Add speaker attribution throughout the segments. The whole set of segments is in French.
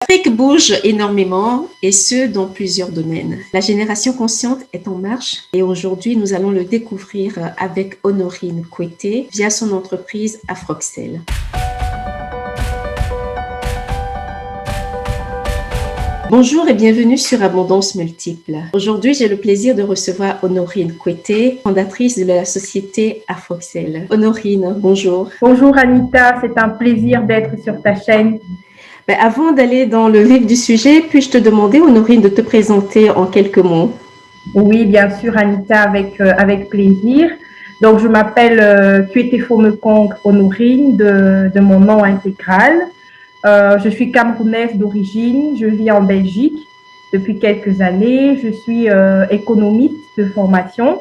Speaker 1: L'Afrique bouge énormément et ce, dans plusieurs domaines. La génération consciente est en marche et aujourd'hui, nous allons le découvrir avec Honorine Kouetté via son entreprise Afroxel. Bonjour et bienvenue sur Abondance Multiple. Aujourd'hui, j'ai le plaisir de recevoir Honorine Kouetté, fondatrice de la société Afroxel. Honorine, bonjour.
Speaker 2: Bonjour Anita, c'est un plaisir d'être sur ta chaîne.
Speaker 1: Avant d'aller dans le vif du sujet, puis-je te demander, Honorine, de te présenter en quelques mots?
Speaker 2: Oui, bien sûr Anita, avec plaisir. Donc, je m'appelle Kouetté Fomekong Honorine de mon nom intégral. Je suis camerounaise d'origine, je vis en Belgique depuis quelques années. Je suis économiste de formation,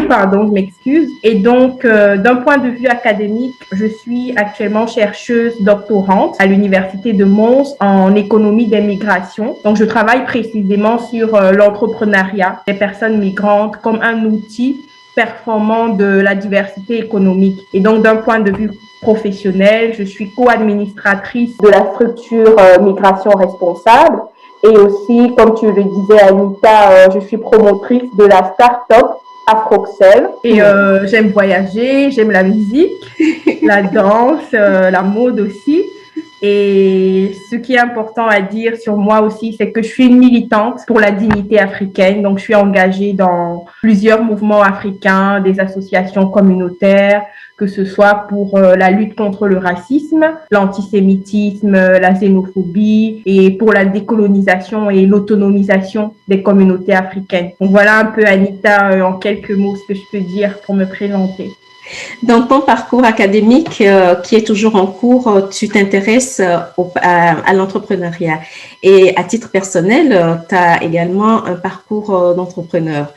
Speaker 2: pardon, je m'excuse. Et donc, d'un point de vue académique, je suis actuellement chercheuse doctorante à l'Université de Mons en économie des migrations. Donc, je travaille précisément sur l'entrepreneuriat des personnes migrantes comme un outil performant de la diversité économique. Et donc, d'un point de vue professionnel, je suis co-administratrice de la structure Migration Responsable. Et aussi, comme tu le disais, Anita, je suis promotrice de la start-up Afroxel. Et j'aime voyager, j'aime la musique, la danse, la mode aussi. Et ce qui est important à dire sur moi aussi, c'est que je suis une militante pour la dignité africaine. Donc, je suis engagée dans plusieurs mouvements africains, des associations communautaires, que ce soit pour la lutte contre le racisme, l'antisémitisme, la xénophobie et pour la décolonisation et l'autonomisation des communautés africaines. Donc, voilà un peu, Anita, en quelques mots, ce que je peux dire pour me présenter.
Speaker 1: Dans ton parcours académique qui est toujours en cours, tu t'intéresses à l'entrepreneuriat. Et à titre personnel, tu as également un parcours d'entrepreneur.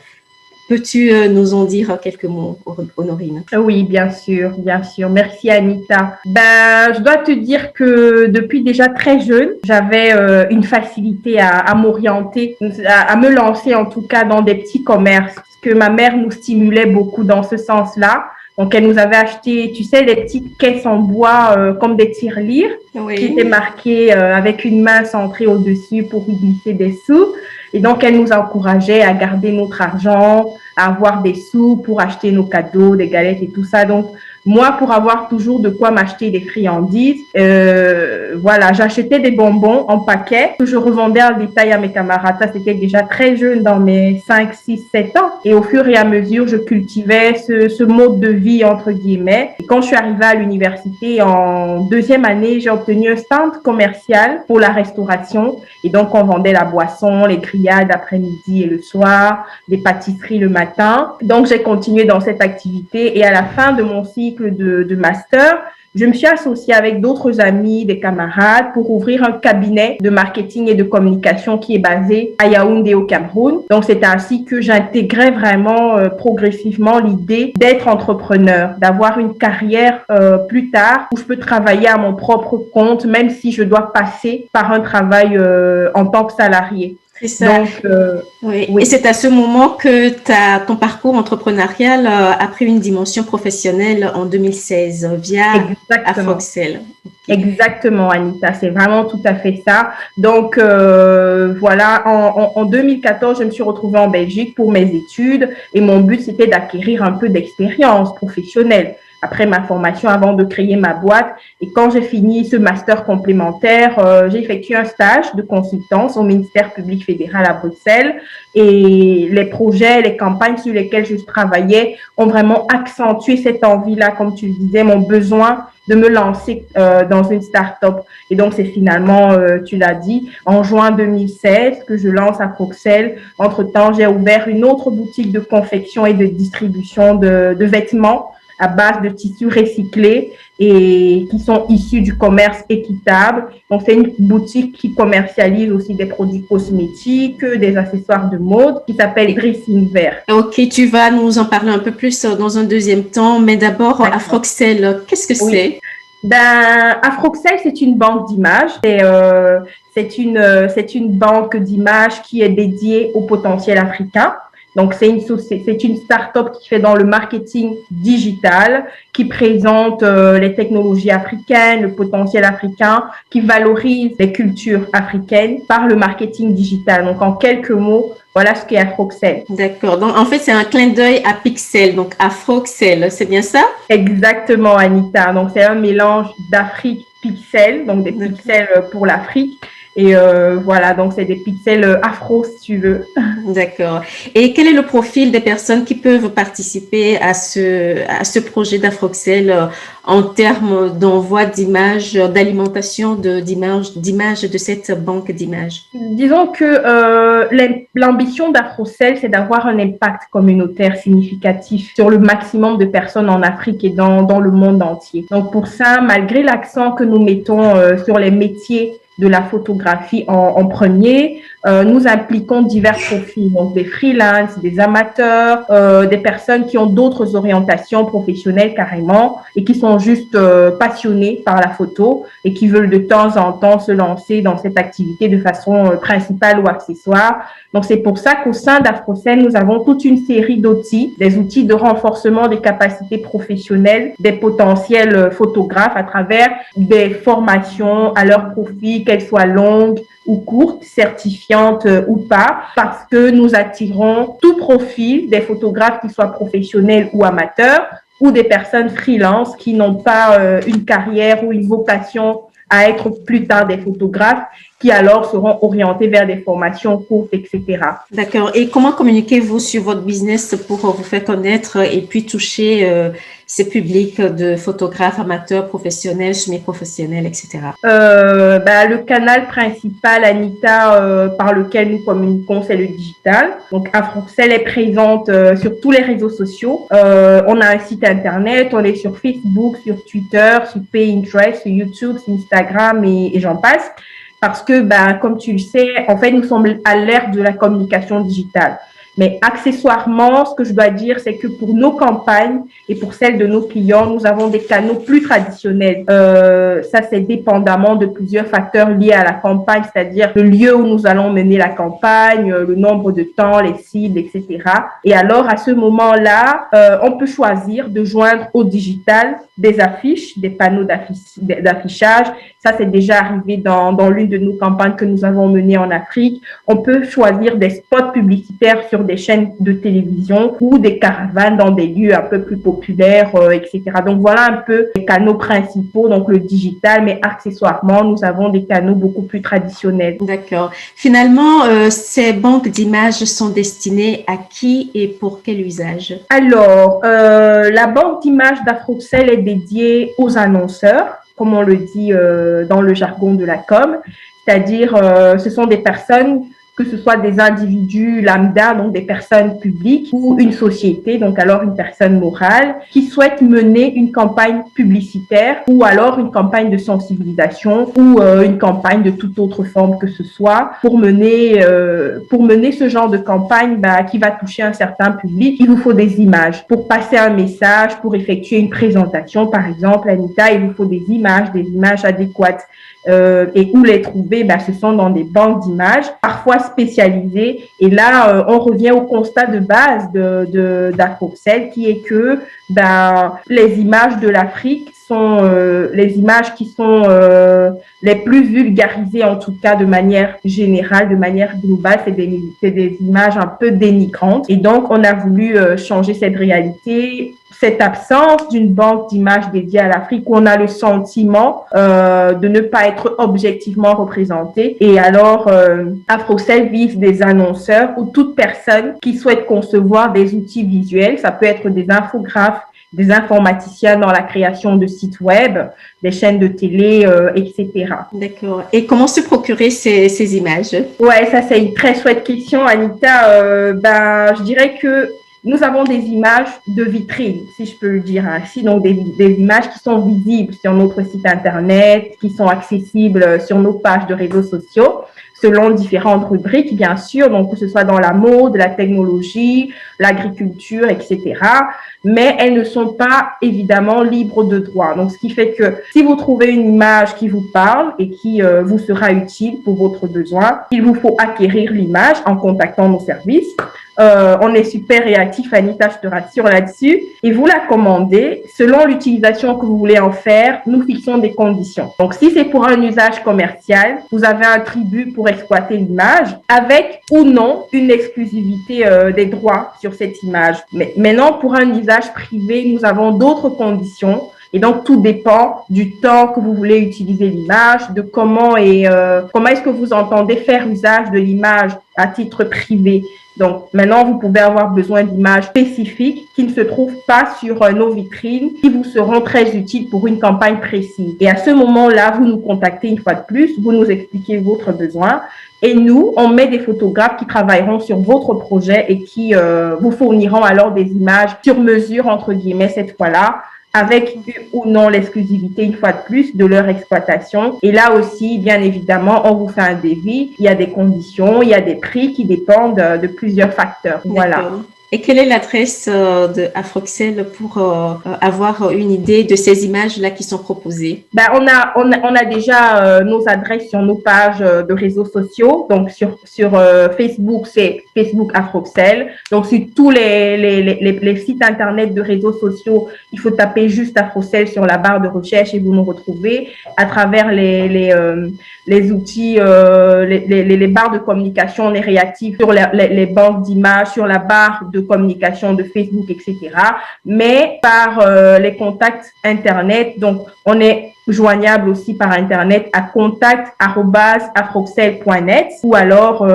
Speaker 1: Peux-tu nous en dire quelques mots, Honorine?
Speaker 2: Oui, bien sûr, bien sûr. Merci Anita. Je dois te dire que depuis déjà très jeune, j'avais une facilité à m'orienter, à me lancer en tout cas dans des petits commerces, parce que ma mère nous stimulait beaucoup dans ce sens-là. Donc, elle nous avait acheté, tu sais, les petites caisses en bois comme des tirelires qui étaient marquées avec une main centrée au-dessus pour y glisser des sous. Et donc, elle nous encourageait à garder notre argent, à avoir des sous pour acheter nos cadeaux, des galettes et tout ça. Donc, moi, pour avoir toujours de quoi m'acheter des friandises, voilà, j'achetais des bonbons en paquet que je revendais en détail à mes camarades. Ça, c'était déjà très jeune, dans mes 5, 6, 7 ans. Et au fur et à mesure, je cultivais ce mode de vie, entre guillemets. Et quand je suis arrivée à l'université en deuxième année, j'ai obtenu un stand commercial pour la restauration. Et donc, on vendait la boisson, les grillades l'après-midi et le soir, des pâtisseries le matin. Donc, j'ai continué dans cette activité et à la fin de mon cycle de master, je me suis associée avec d'autres amis, des camarades pour ouvrir un cabinet de marketing et de communication qui est basé à Yaoundé au Cameroun. Donc, c'est ainsi que j'intégrais vraiment progressivement l'idée d'être entrepreneur, d'avoir une carrière plus tard où je peux travailler à mon propre compte, même si je dois passer par un travail en tant que salarié.
Speaker 1: C'est ça. Donc, oui. Et c'est à ce moment que ton parcours entrepreneurial a pris une dimension professionnelle en 2016 via Afroxel.
Speaker 2: Exactement, Anita, c'est vraiment tout à fait ça. Donc, voilà, en 2014, je me suis retrouvée en Belgique pour mes études et mon but, c'était d'acquérir un peu d'expérience professionnelle après ma formation avant de créer ma boîte. Et quand j'ai fini ce master complémentaire, j'ai effectué un stage de consultance au ministère public fédéral à Bruxelles. Et les projets, les campagnes sur lesquelles je travaillais ont vraiment accentué cette envie-là, comme tu le disais, mon besoin de me lancer dans une start-up. Et donc, c'est finalement, tu l'as dit, en juin 2016 que je lance Afroxel. Entre-temps, j'ai ouvert une autre boutique de confection et de distribution de vêtements à base de tissus recyclés et qui sont issus du commerce équitable. Donc, c'est une boutique qui commercialise aussi des produits cosmétiques, des accessoires de mode, qui s'appelle Dressing Vert.
Speaker 1: Ok, tu vas nous en parler un peu plus dans un deuxième temps, mais d'abord, Afroxel, qu'est-ce que c'est?
Speaker 2: Afroxel, c'est une banque d'images. C'est une banque d'images qui est dédiée au potentiel africain. Donc, c'est une start-up qui fait dans le marketing digital, qui présente les technologies africaines, le potentiel africain, qui valorise les cultures africaines par le marketing digital. Donc, en quelques mots, voilà ce qu'est Afroxel.
Speaker 1: D'accord. Donc, en fait, c'est un clin d'œil à Pixel, donc Afroxel, c'est bien ça?
Speaker 2: Exactement, Anita. Donc, c'est un mélange d'Afrique pixels, donc des pixels pour l'Afrique. Et voilà, donc c'est des pixels afro, si tu veux.
Speaker 1: D'accord. Et quel est le profil des personnes qui peuvent participer à ce projet d'Afroxel en termes d'envoi d'images, d'alimentation d'images de cette banque d'images?
Speaker 2: Disons que l'ambition d'Afrocell, c'est d'avoir un impact communautaire significatif sur le maximum de personnes en Afrique et dans le monde entier. Donc pour ça, malgré l'accent que nous mettons sur les métiers de la photographie en premier, nous impliquons divers profils, donc des freelances, des amateurs, des personnes qui ont d'autres orientations professionnelles carrément et qui sont juste passionnés par la photo et qui veulent de temps en temps se lancer dans cette activité de façon principale ou accessoire. Donc c'est pour ça qu'au sein d'Afrocell, nous avons toute une série d'outils, des outils de renforcement des capacités professionnelles des potentiels photographes à travers des formations à leur profit, qu'elles soient longues ou courtes, certifiantes ou pas, parce que nous attirons tout profil des photographes qui soient professionnels ou amateurs ou des personnes freelance qui n'ont pas une carrière ou une vocation à être plus tard des photographes, qui alors seront orientés vers des formations courtes, etc.
Speaker 1: D'accord. Et comment communiquez-vous sur votre business pour vous faire connaître et puis toucher ces publics de photographes amateurs, professionnels, semi-professionnels, etc.?
Speaker 2: Le canal principal, Anita, par lequel nous communiquons, c'est le digital. Donc, Afroxel est présente sur tous les réseaux sociaux. On a un site internet, on est sur Facebook, sur Twitter, sur Pinterest, sur YouTube, sur Instagram et j'en passe. Parce que, comme tu le sais, en fait, nous sommes à l'ère de la communication digitale. Mais accessoirement, ce que je dois dire, c'est que pour nos campagnes et pour celles de nos clients, nous avons des canaux plus traditionnels. Ça, c'est dépendamment de plusieurs facteurs liés à la campagne, c'est-à-dire le lieu où nous allons mener la campagne, le nombre de temps, les cibles, etc. Et alors, à ce moment-là, on peut choisir de joindre au digital des affiches, des panneaux d'affichage. Ça, c'est déjà arrivé dans l'une de nos campagnes que nous avons menées en Afrique. On peut choisir des spots publicitaires sur des chaînes de télévision ou des caravanes dans des lieux un peu plus populaires, etc. Donc, voilà un peu les canaux principaux, donc le digital, mais accessoirement, nous avons des canaux beaucoup plus traditionnels.
Speaker 1: D'accord. Finalement, ces banques d'images sont destinées à qui et pour quel usage?
Speaker 2: Alors, la banque d'images d'Afroxel est dédiée aux annonceurs, comme on le dit dans le jargon de la com, c'est-à-dire ce sont des personnes, que ce soit des individus lambda, donc des personnes publiques, ou une société, donc alors une personne morale, qui souhaite mener une campagne publicitaire ou alors une campagne de sensibilisation ou une campagne de toute autre forme que ce soit. Pour mener ce genre de campagne qui va toucher un certain public, il vous faut des images. Pour passer un message, pour effectuer une présentation, par exemple, Anita, il vous faut des images adéquates. Et où les trouver, ce sont dans des banques d'images, parfois spécialisées. Et là, on revient au constat de base d'Afroxel, qui est que les images de l'Afrique sont les images qui sont les plus vulgarisées, en tout cas de manière générale, de manière globale. C'est des images un peu dénigrantes. Et donc, on a voulu changer cette réalité, cette absence d'une banque d'images dédiée à l'Afrique où on a le sentiment de ne pas être objectivement représenté. Et alors, Afroxel vise des annonceurs ou toute personne qui souhaite concevoir des outils visuels. Ça peut être des infographes, des informaticiens dans la création de sites web, des chaînes de télé, etc.
Speaker 1: D'accord. Et comment se procurer ces images?
Speaker 2: Ouais, ça c'est une très chouette question, Anita. Je dirais que nous avons des images de vitrine, si je peux le dire ainsi, donc des images qui sont visibles sur notre site internet, qui sont accessibles sur nos pages de réseaux sociaux, selon différentes rubriques, bien sûr, donc que ce soit dans la mode, la technologie, l'agriculture, etc. Mais elles ne sont pas évidemment libres de droit. Donc, ce qui fait que si vous trouvez une image qui vous parle et qui vous sera utile pour votre besoin, il vous faut acquérir l'image en contactant nos services. On est super réactif, Anita, je te rassure là-dessus. Et vous la commandez. Selon l'utilisation que vous voulez en faire, nous fixons des conditions. Donc, si c'est pour un usage commercial, vous avez un tribut pour exploiter l'image avec ou non une exclusivité des droits sur cette image. Mais maintenant, pour un usage privé, nous avons d'autres conditions. Et donc, tout dépend du temps que vous voulez utiliser l'image, de comment est-ce que vous entendez faire usage de l'image à titre privé. Donc, maintenant, vous pouvez avoir besoin d'images spécifiques qui ne se trouvent pas sur nos vitrines, qui vous seront très utiles pour une campagne précise. Et à ce moment-là, vous nous contactez une fois de plus, vous nous expliquez votre besoin. Et nous, on met des photographes qui travailleront sur votre projet et qui vous fourniront alors des images sur mesure, entre guillemets, cette fois-là, avec ou non l'exclusivité, une fois de plus, de leur exploitation. Et là aussi, bien évidemment, on vous fait un devis. Il y a des conditions, il y a des prix qui dépendent de plusieurs facteurs. Voilà.
Speaker 1: Et quelle est l'adresse de Afroxel pour avoir une idée de ces images-là qui sont proposées?
Speaker 2: On a déjà nos adresses sur nos pages de réseaux sociaux. Donc, sur Facebook, c'est Facebook Afroxel. Donc, sur tous les sites Internet de réseaux sociaux, il faut taper juste Afroxel sur la barre de recherche et vous nous retrouvez à travers les outils, les barres de communication. On est réactif sur les banques d'images, sur la barre de communication de Facebook, etc. Mais par les contacts Internet, donc on est joignable aussi par Internet à contact@afroxel.net ou alors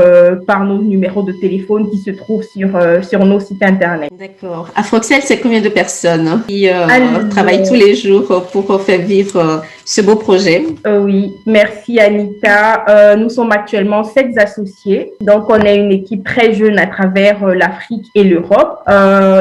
Speaker 2: par nos numéros de téléphone qui se trouvent sur nos sites Internet.
Speaker 1: D'accord. Afroxel, c'est combien de personnes qui travaillent tous les jours pour faire vivre ce beau projet?
Speaker 2: Oui, merci Anita. Nous sommes actuellement 7 associés. Donc, on est une équipe très jeune à travers l'Afrique et l'Europe.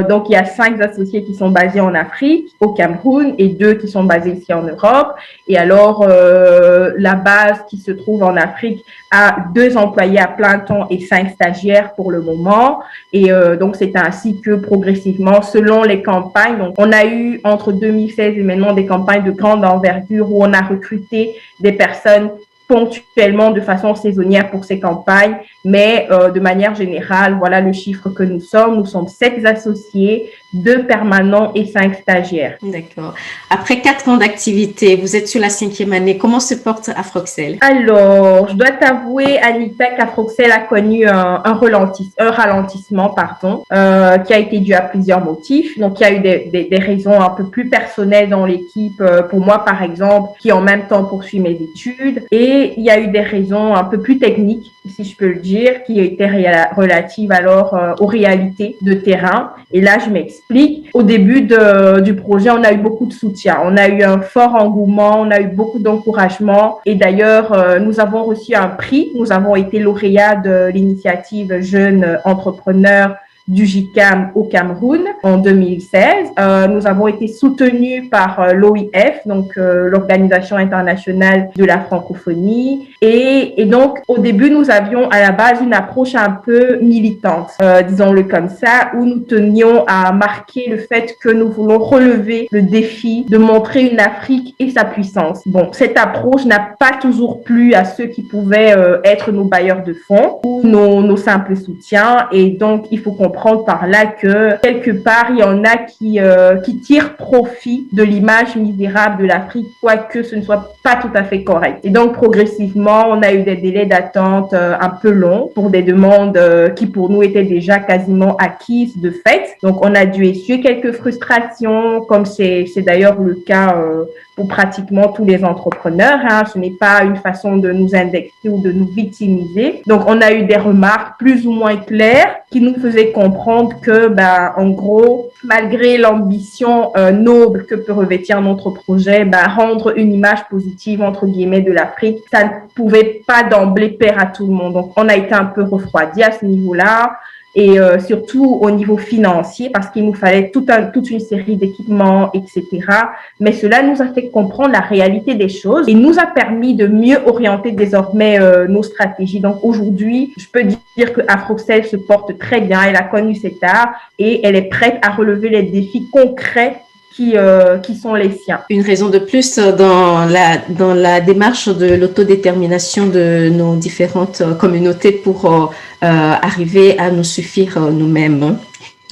Speaker 2: Donc, il y a 5 associés qui sont basés en Afrique, au Cameroun, et 2 qui sont basés ici en Europe. Et alors, la base qui se trouve en Afrique a 2 employés à plein temps et 5 stagiaires pour le moment. Et donc, c'est ainsi que progressivement, selon les campagnes, donc on a eu entre 2016 et maintenant des campagnes de grande envergure où on a recruté des personnes ponctuellement de façon saisonnière pour ces campagnes, mais de manière générale, voilà le chiffre que nous sommes. Nous sommes 7 associés, 2 permanents et 5 stagiaires.
Speaker 1: D'accord. Après 4 ans d'activité, vous êtes sur la 5e année. Comment se porte Afroxel?
Speaker 2: Alors, je dois t'avouer, Anita, qu'Afroxel a connu un ralentissement, qui a été dû à plusieurs motifs. Donc, il y a eu des raisons un peu plus personnelles dans l'équipe, pour moi, par exemple, qui en même temps poursuit mes études. Et il y a eu des raisons un peu plus techniques, si je peux le dire, qui étaient relatives alors aux réalités de terrain. Et là, je m'explique. Au début du projet, on a eu beaucoup de soutien. On a eu un fort engouement, on a eu beaucoup d'encouragement. Et d'ailleurs, nous avons reçu un prix. Nous avons été lauréats de l'initiative Jeunes Entrepreneurs du JICAM au Cameroun en 2016. Nous avons été soutenus par l'OIF, donc l'Organisation internationale de la francophonie. Et donc, au début, nous avions à la base une approche un peu militante, disons-le comme ça, où nous tenions à marquer le fait que nous voulons relever le défi de montrer une Afrique et sa puissance. Bon, cette approche n'a pas toujours plu à ceux qui pouvaient être nos bailleurs de fonds ou nos simples soutiens. Et donc, il faut comprendre par là que quelque part, il y en a qui tirent profit de l'image misérable de l'Afrique, quoique ce ne soit pas tout à fait correct. Et donc, progressivement, on a eu des délais d'attente un peu longs pour des demandes qui pour nous étaient déjà quasiment acquises de fait. Donc, on a dû essuyer quelques frustrations, comme c'est d'ailleurs le cas pour pratiquement tous les entrepreneurs. Ce n'est pas une façon de nous indexer ou de nous victimiser. Donc, on a eu des remarques plus ou moins claires qui nous faisaient comprendre que, en gros, malgré l'ambition noble que peut revêtir notre projet, rendre une image positive, entre guillemets, de l'Afrique, ça ne pouvait pas d'emblée plaire à tout le monde. Donc, on a été un peu refroidi à ce niveau-là. Et surtout au niveau financier, parce qu'il nous fallait toute une série d'équipements, etc. Mais cela nous a fait comprendre la réalité des choses et nous a permis de mieux orienter désormais nos stratégies. Donc aujourd'hui, je peux dire que Afroxel se porte très bien, elle a connu cet art et elle est prête à relever les défis concrets qui sont les siens.
Speaker 1: Une raison de plus dans la démarche de l'autodétermination de nos différentes communautés pour arriver à nous suffire nous-mêmes.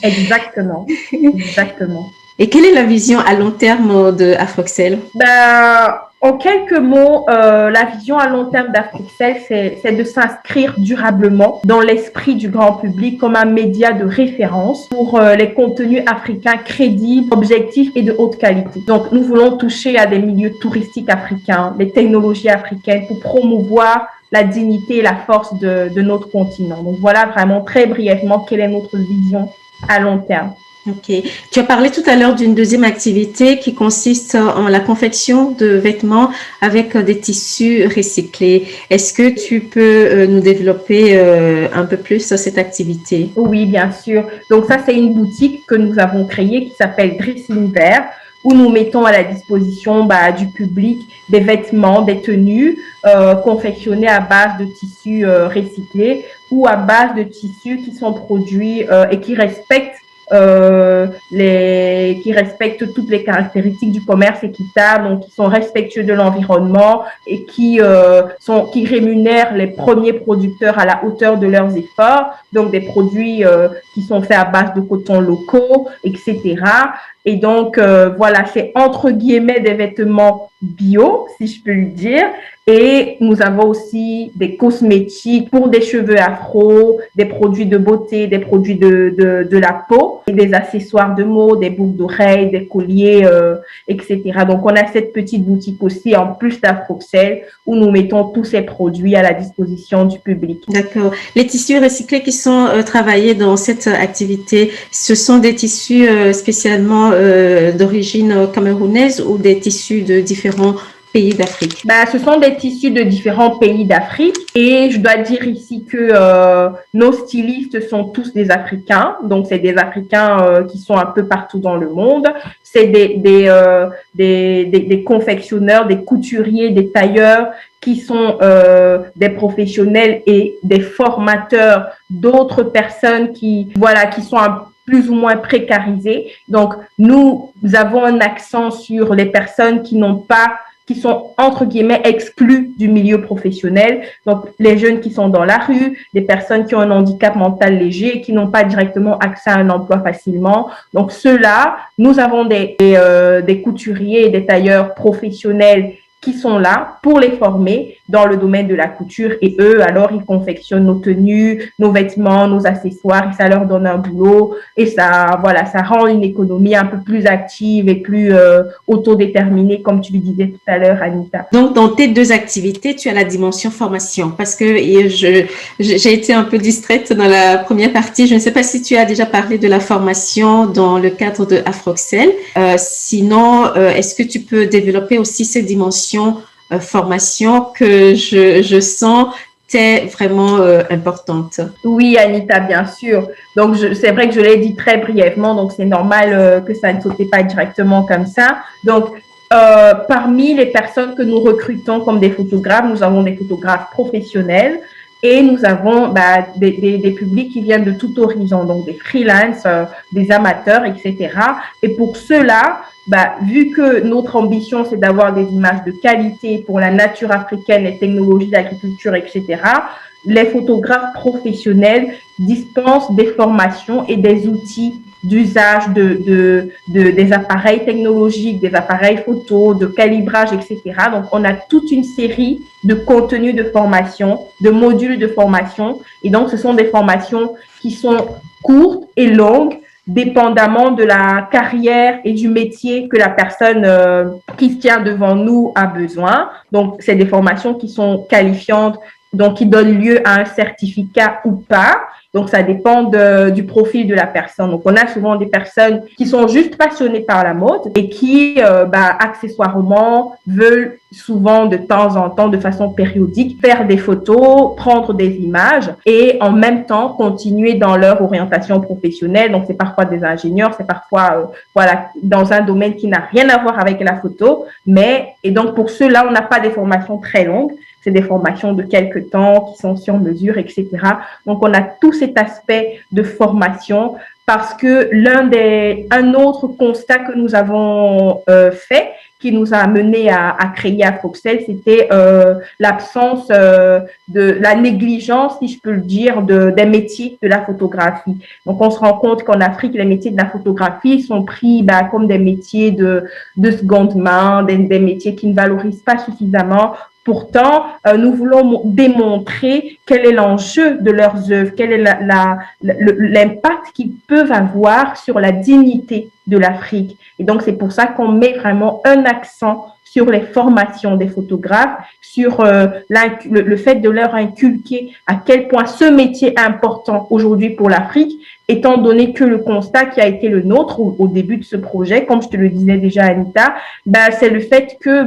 Speaker 2: Exactement, exactement.
Speaker 1: Et quelle est la vision à long terme de Afroxel?
Speaker 2: En quelques mots, la vision à long terme d'Afroxel, c'est de s'inscrire durablement dans l'esprit du grand public comme un média de référence pour les contenus africains crédibles, objectifs et de haute qualité. Donc, nous voulons toucher à des milieux touristiques africains, les technologies africaines pour promouvoir la dignité et la force de notre continent. Donc, voilà vraiment très brièvement quelle est notre vision à long terme.
Speaker 1: Ok. Tu as parlé tout à l'heure d'une deuxième activité qui consiste en la confection de vêtements avec des tissus recyclés. Est-ce que tu peux nous développer un peu plus cette activité?
Speaker 2: Oui, bien sûr. Donc ça, c'est une boutique que nous avons créée qui s'appelle Dressing Vert, où nous mettons à la disposition du public des vêtements, des tenues confectionnés à base de tissus recyclés ou à base de tissus qui sont produits et qui respectent toutes les caractéristiques du commerce équitable, donc qui sont respectueux de l'environnement et qui rémunèrent les premiers producteurs à la hauteur de leurs efforts, donc des produits qui sont faits à base de coton locaux, etc. Et donc, voilà, c'est entre guillemets des vêtements bio, si je peux le dire. Et nous avons aussi des cosmétiques pour des cheveux afro, des produits de beauté, des produits de la peau, et des accessoires de mode, des boucles d'oreilles, des colliers, etc. Donc, on a cette petite boutique aussi, en plus d'Afroxel, où nous mettons tous ces produits à la disposition du public.
Speaker 1: D'accord. Les tissus recyclés qui sont travaillés dans cette activité, ce sont des tissus spécialement d'origine camerounaise ou des tissus de différents pays d'Afrique?
Speaker 2: Ce sont des tissus de différents pays d'Afrique et je dois dire ici que nos stylistes sont tous des Africains. Donc, c'est des Africains qui sont un peu partout dans le monde. C'est des confectionneurs, des couturiers, des tailleurs qui sont des professionnels et des formateurs d'autres personnes qui sont plus ou moins précarisées. Donc, nous avons un accent sur les personnes qui sont entre guillemets exclus du milieu professionnel. Donc, les jeunes qui sont dans la rue, les personnes qui ont un handicap mental léger, qui n'ont pas directement accès à un emploi facilement. Donc, ceux-là, nous avons des couturiers et des tailleurs professionnels qui sont là pour les former dans le domaine de la couture et eux, alors, ils confectionnent nos tenues, nos vêtements, nos accessoires et ça leur donne un boulot et ça rend une économie un peu plus active et plus autodéterminée, comme tu le disais tout à l'heure, Anita.
Speaker 1: Donc, dans tes deux activités, tu as la dimension formation parce que j'ai été un peu distraite dans la première partie. Je ne sais pas si tu as déjà parlé de la formation dans le cadre de Afroxel. Sinon, est-ce que tu peux développer aussi ces dimensions formation que je sens est vraiment importante?
Speaker 2: Oui, Anita, bien sûr. Donc, c'est vrai que je l'ai dit très brièvement, donc c'est normal que ça ne sautait pas directement comme ça. Donc, parmi les personnes que nous recrutons comme des photographes, nous avons des photographes professionnels et nous avons des publics qui viennent de tout horizon, donc des freelances, des amateurs, etc. Et pour ceux-là, vu que notre ambition, c'est d'avoir des images de qualité pour la nature africaine, les technologies d'agriculture, etc., les photographes professionnels dispensent des formations et des outils d'usage des appareils technologiques, des appareils photo, de calibrage, etc. Donc, on a toute une série de contenus de formation, de modules de formation. Et donc, ce sont des formations qui sont courtes et longues, dépendamment de la carrière et du métier que la personne qui se tient devant nous a besoin. Donc, c'est des formations qui sont qualifiantes, donc qui donnent lieu à un certificat ou pas. Donc, ça dépend du profil de la personne. Donc, on a souvent des personnes qui sont juste passionnées par la mode et qui, accessoirement, veulent souvent de temps en temps, de façon périodique, faire des photos, prendre des images et en même temps continuer dans leur orientation professionnelle. Donc, c'est parfois des ingénieurs, c'est parfois, dans un domaine qui n'a rien à voir avec la photo. Et donc, pour ceux-là, on n'a pas des formations très longues. c'est des formations de quelques temps qui sont sur mesure, etc. Donc, on a tout cet aspect de formation parce que un autre constat que nous avons fait, qui nous a amené à créer Afroxel, c'était l'absence de la négligence, si je peux le dire, des métiers de la photographie. Donc, on se rend compte qu'en Afrique, les métiers de la photographie sont pris comme des métiers de seconde main, des métiers qui ne valorisent pas suffisamment. Pourtant, nous voulons démontrer quel est l'enjeu de leurs œuvres, quel est l'impact qu'ils peuvent avoir sur la dignité de l'Afrique. Et donc, c'est pour ça qu'on met vraiment un accent sur les formations des photographes, sur le fait de leur inculquer à quel point ce métier est important aujourd'hui pour l'Afrique, étant donné que le constat qui a été le nôtre au début de ce projet, comme je te le disais déjà, Anita, c'est le fait que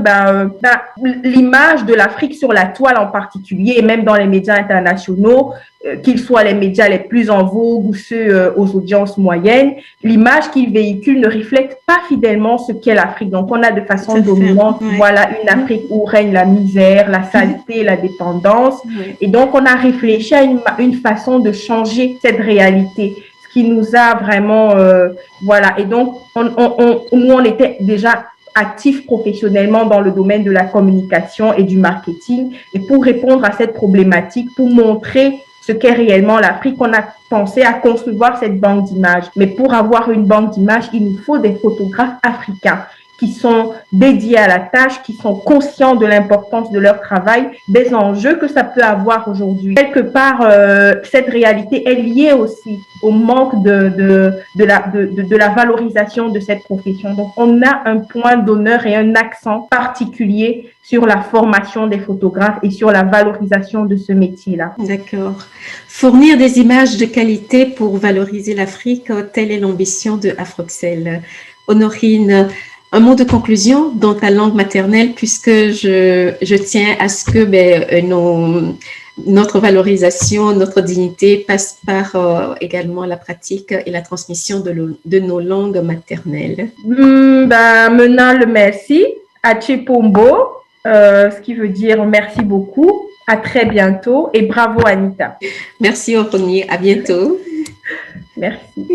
Speaker 2: l'image de l'Afrique sur la toile en particulier, et même dans les médias internationaux, qu'ils soient les médias les plus en vogue ou ceux aux audiences moyennes, l'image qu'ils véhiculent ne reflète pas fidèlement ce qu'est l'Afrique. Donc, on a de façon dominante, voilà, une Afrique où règne la misère, la saleté, la dépendance. Et donc, on a réfléchi à une façon de changer cette réalité, ce qui nous a vraiment, voilà. Et donc, nous, on était déjà actifs professionnellement dans le domaine de la communication et du marketing. Et pour répondre à cette problématique, pour montrer ce qu'est réellement l'Afrique, on a pensé à concevoir cette banque d'images. Mais pour avoir une banque d'images, il nous faut des photographes africains qui sont dédiés à la tâche, qui sont conscients de l'importance de leur travail, des enjeux que ça peut avoir aujourd'hui. Quelque part, cette réalité est liée aussi au manque de la valorisation de cette profession. Donc, on a un point d'honneur et un accent particulier sur la formation des photographes et sur la valorisation de ce métier-là.
Speaker 1: D'accord. Fournir des images de qualité pour valoriser l'Afrique, telle est l'ambition de Afroxel. Honorine, un mot de conclusion dans ta langue maternelle, puisque je tiens à ce que notre valorisation, notre dignité passe par également la pratique et la transmission de nos langues maternelles.
Speaker 2: Maintenant, le merci à Chipombo, ce qui veut dire merci beaucoup. À très bientôt et bravo Anita.
Speaker 1: Merci Oroni, à bientôt.
Speaker 2: Merci.